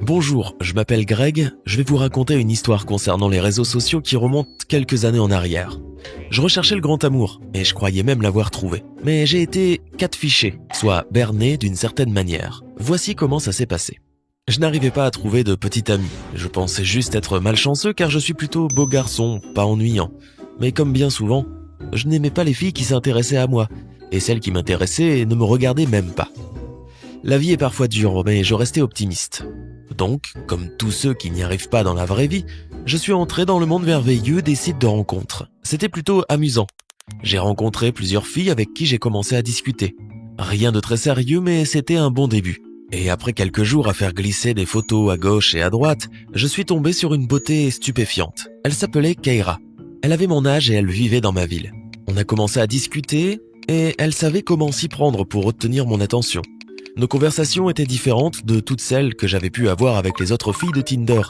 Bonjour, je m'appelle Greg, je vais vous raconter une histoire concernant les réseaux sociaux qui remonte quelques années en arrière. Je recherchais le grand amour, et je croyais même l'avoir trouvé. Mais j'ai été catfishé, soit berné d'une certaine manière. Voici comment ça s'est passé. Je n'arrivais pas à trouver de petit ami. Je pensais juste être malchanceux car je suis plutôt beau garçon, pas ennuyant. Mais comme bien souvent, je n'aimais pas les filles qui s'intéressaient à moi, et celles qui m'intéressaient ne me regardaient même pas. La vie est parfois dure, mais je restais optimiste. Donc, comme tous ceux qui n'y arrivent pas dans la vraie vie, je suis entré dans le monde merveilleux des sites de rencontres. C'était plutôt amusant. J'ai rencontré plusieurs filles avec qui j'ai commencé à discuter. Rien de très sérieux, mais c'était un bon début. Et après quelques jours à faire glisser des photos à gauche et à droite, je suis tombé sur une beauté stupéfiante. Elle s'appelait Keira. Elle avait mon âge et elle vivait dans ma ville. On a commencé à discuter et elle savait comment s'y prendre pour obtenir mon attention. Nos conversations étaient différentes de toutes celles que j'avais pu avoir avec les autres filles de Tinder,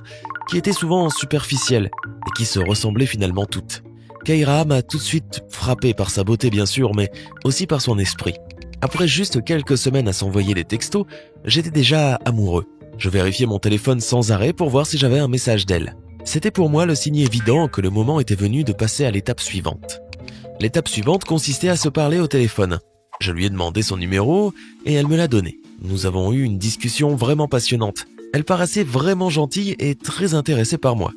qui étaient souvent superficielles et qui se ressemblaient finalement toutes. Keira m'a tout de suite frappé par sa beauté bien sûr, mais aussi par son esprit. Après juste quelques semaines à s'envoyer des textos, j'étais déjà amoureux. Je vérifiais mon téléphone sans arrêt pour voir si j'avais un message d'elle. C'était pour moi le signe évident que le moment était venu de passer à l'étape suivante. L'étape suivante consistait à se parler au téléphone. Je lui ai demandé son numéro et elle me l'a donné. Nous avons eu une discussion vraiment passionnante. Elle paraissait vraiment gentille et très intéressée par moi.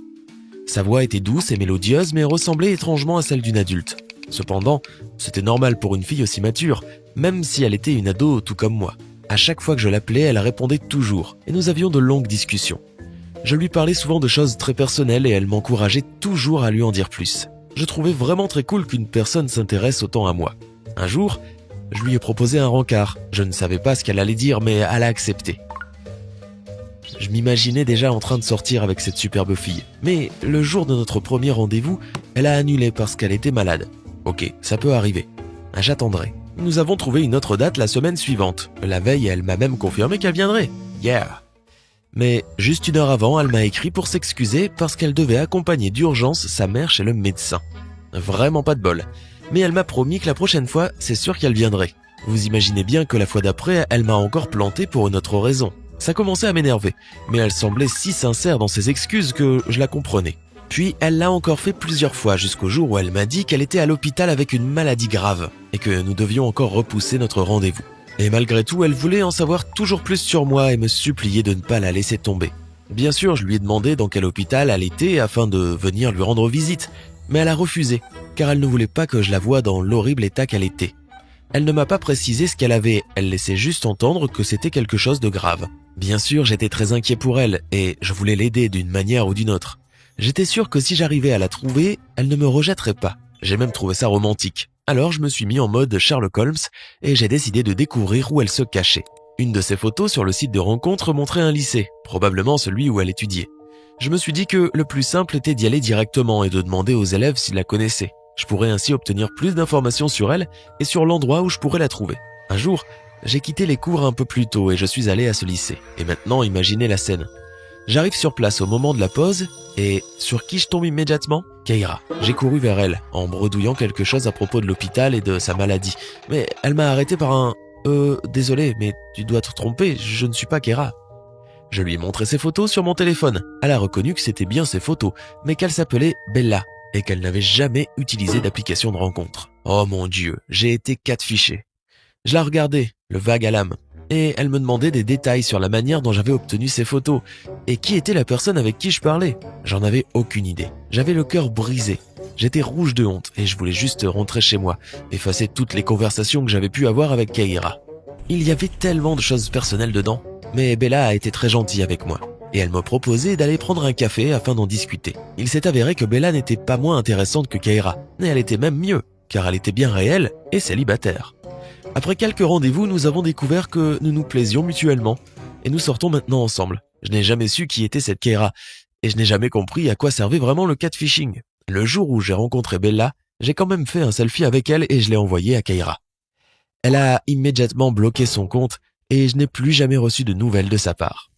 Sa voix était douce et mélodieuse mais ressemblait étrangement à celle d'une adulte. Cependant, c'était normal pour une fille aussi mature, même si elle était une ado tout comme moi. À chaque fois que je l'appelais, elle répondait toujours et nous avions de longues discussions. Je lui parlais souvent de choses très personnelles et elle m'encourageait toujours à lui en dire plus. Je trouvais vraiment très cool qu'une personne s'intéresse autant à moi. Un jour, je lui ai proposé un rencard. Je ne savais pas ce qu'elle allait dire, mais elle a accepté. Je m'imaginais déjà en train de sortir avec cette superbe fille. Mais le jour de notre premier rendez-vous, elle a annulé parce qu'elle était malade. Ok, ça peut arriver. J'attendrai. Nous avons trouvé une autre date la semaine suivante. La veille, elle m'a même confirmé qu'elle viendrait. Yeah! Mais juste une heure avant, elle m'a écrit pour s'excuser parce qu'elle devait accompagner d'urgence sa mère chez le médecin. Vraiment pas de bol. Mais elle m'a promis que la prochaine fois, c'est sûr qu'elle viendrait. Vous imaginez bien que la fois d'après, elle m'a encore planté pour une autre raison. Ça commençait à m'énerver, mais elle semblait si sincère dans ses excuses que je la comprenais. Puis elle l'a encore fait plusieurs fois jusqu'au jour où elle m'a dit qu'elle était à l'hôpital avec une maladie grave et que nous devions encore repousser notre rendez-vous. Et malgré tout, elle voulait en savoir toujours plus sur moi et me suppliait de ne pas la laisser tomber. Bien sûr, je lui ai demandé dans quel hôpital elle était afin de venir lui rendre visite, mais elle a refusé, car elle ne voulait pas que je la voie dans l'horrible état qu'elle était. Elle ne m'a pas précisé ce qu'elle avait, elle laissait juste entendre que c'était quelque chose de grave. Bien sûr, j'étais très inquiet pour elle, et je voulais l'aider d'une manière ou d'une autre. J'étais sûr que si j'arrivais à la trouver, elle ne me rejetterait pas. J'ai même trouvé ça romantique. Alors je me suis mis en mode Sherlock Holmes, et j'ai décidé de découvrir où elle se cachait. Une de ses photos sur le site de rencontre montrait un lycée, probablement celui où elle étudiait. Je me suis dit que le plus simple était d'y aller directement et de demander aux élèves s'ils la connaissaient. Je pourrais ainsi obtenir plus d'informations sur elle et sur l'endroit où je pourrais la trouver. Un jour, j'ai quitté les cours un peu plus tôt et je suis allé à ce lycée. Et maintenant, imaginez la scène. J'arrive sur place au moment de la pause et sur qui je tombe immédiatement ? Keira. J'ai couru vers elle en bredouillant quelque chose à propos de l'hôpital et de sa maladie. Mais elle m'a arrêté par un « désolé, mais tu dois te tromper, je ne suis pas Keira ». Je lui ai montré ses photos sur mon téléphone. Elle a reconnu que c'était bien ses photos, mais qu'elle s'appelait Bella et qu'elle n'avait jamais utilisé d'application de rencontre. Oh mon Dieu, j'ai été catfishé. Je la regardais, le vague à l'âme, et elle me demandait des détails sur la manière dont j'avais obtenu ces photos et qui était la personne avec qui je parlais. J'en avais aucune idée. J'avais le cœur brisé. J'étais rouge de honte et je voulais juste rentrer chez moi, effacer toutes les conversations que j'avais pu avoir avec Keira. Il y avait tellement de choses personnelles dedans. Mais Bella a été très gentille avec moi, et elle m'a proposé d'aller prendre un café afin d'en discuter. Il s'est avéré que Bella n'était pas moins intéressante que Keira, et elle était même mieux, car elle était bien réelle et célibataire. Après quelques rendez-vous, nous avons découvert que nous nous plaisions mutuellement, et nous sortons maintenant ensemble. Je n'ai jamais su qui était cette Keira, et je n'ai jamais compris à quoi servait vraiment le catfishing. Le jour où j'ai rencontré Bella, j'ai quand même fait un selfie avec elle et je l'ai envoyé à Keira. Elle a immédiatement bloqué son compte, et je n'ai plus jamais reçu de nouvelles de sa part.